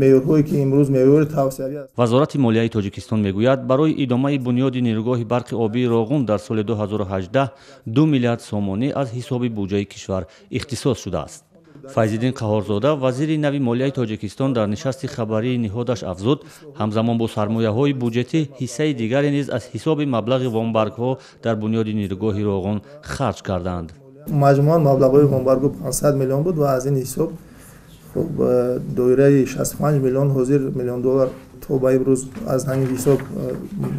меъёрҳое ки имрӯз меъёри тавсиявӣ аст. вазорати молияи тоҷикистон мегӯяд барои идомаи бунёди нирӯгоҳи барқи обии Роғун дар соли 2018 2 миллиард сомонӣ аз ҳисоби буҷаи кишвар ихтисос шудааст. Файзиддин Қаҳорзода вазири нави молияи Тоҷикистон дар нишасти хабарии ниҳодаш афзуд, ҳамзамон бо сармояҳои буҷетӣ ҳиссаи дигаре низ аз ҳисоби маблағи вонбаргҳо дар бунёди нирӯгоҳи Роғун харҷ карданд. Маҷмуан маблағҳои вонбаргҳо 500 миллион буд ва аз ин ҳисоб доираи 65 миллион ҳозир миллион доллар то ба имрӯз аз ҳамин ҳисоб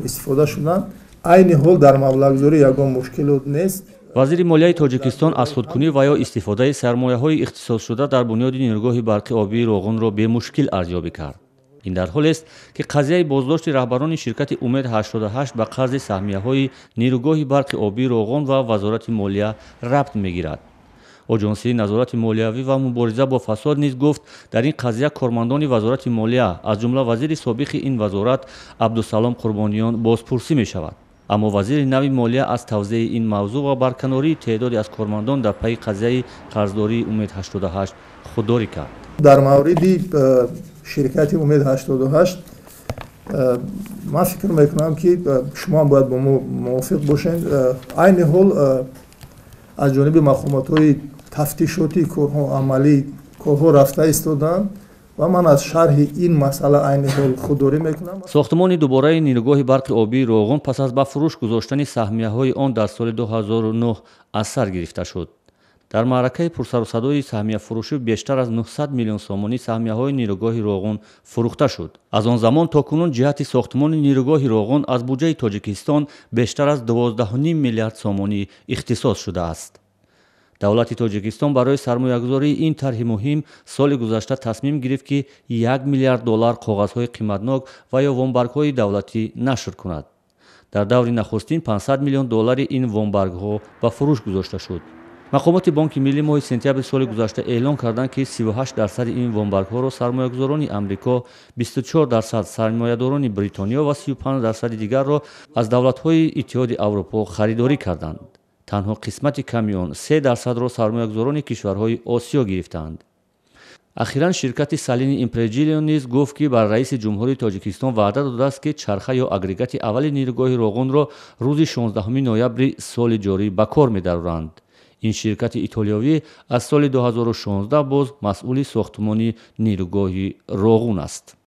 истифода шуданд. Айни ҳол дар маблағгузорӣ ягон мушкилот нест. вазири молияи Тоҷикистон аз худкунӣ ва ё истифодаи сармояҳои ихтисосшуда дар бунёди нирӯгоҳи барқи обии Роғунро бемушкил арзёбӣ кард. ин дар ҳолест ки қазияи боздошти раҳбарони ширкати Умед 88 ба қарзи саҳмияҳои нирӯгоҳи барқи обии Роғун ва вазорати молия рабт мегирад. оҷонсии назорати молиявӣ ва мубориза бо фасод низ гуфт дар ин қазия кормандони вазорати молия аз ҷумла вазири собиқи ин вазорат Абдусалом Қурбониён бозпурсӣ мешавад. аммо вазири нави молия аз тавзеъи ин мавзӯъ ва барканории теъдоде аз кормандон дар пайи қазияи қарздории Умед 88 худдорӣ кард. дар мавриди ширкати Умед 88 ман фикр мекунам ки шумо бояд бо мо мувофиқ бошед. айни ҳол аз ҷониби мақомотҳои тафтишоти корҳо амалӣ корҳо рафта истоданд ва ман аз шарҳи ин масъала айни ҳол худдорӣ мекунам. сохтмони дубораи нирӯгоҳи барқи обии Роғун пас аз ба фурӯш гузоштани саҳмияҳои он дар соли 2009 аз сар гирифта шуд. дар маъракаи пурсарусадои саҳмияфурӯшӣ бештар аз 900 миллион сомонӣ саҳмияҳои нирӯгоҳи Роғун фурӯхта шуд. аз он замон то кунун ҷиҳати сохтмони нирӯгоҳи Роғун аз буҷаи Тоҷикистон бештар аз 12.5 миллиард сомонӣ ихтисос шудааст. давлати Тоҷикистон барои сармоягузории ин тарҳи муҳим соли гузашта тасмим гирифт ки 1 миллиард доллар коғазҳои қиматнок ва ё вонбаргҳои давлатӣ нашр кунад. дар даври нахустин 500 миллион доллари ин вонбаргҳо ба фурӯш гузошта шуд. мақомоти Бонки миллӣ моҳи сентябри соли гузашта эълон карданд ки 38% ин вонбаргҳоро сармоягузорони Амрико, 24% сармоядорони Бритониё ва 35% дигарро аз давлатҳои Иттиҳоди Аврупо харидорӣ карданд. танҳо қисмати ками он 3% сармоягузорони кишварҳои Осиё гирифтанд. ахиран ширкати Salini Impregilo низ гуфт ки бар раиси ҷумҳури Тоҷикистон ваъда додааст ки чарха ё агрегати аввали нирӯгоҳи Роғунро рӯзи 16 ноябри соли ҷорӣ ба кор медароранд. ин ширкати итолиёвӣ аз соли 2016 боз масъули сохтмони нирӯгоҳи Роғун аст.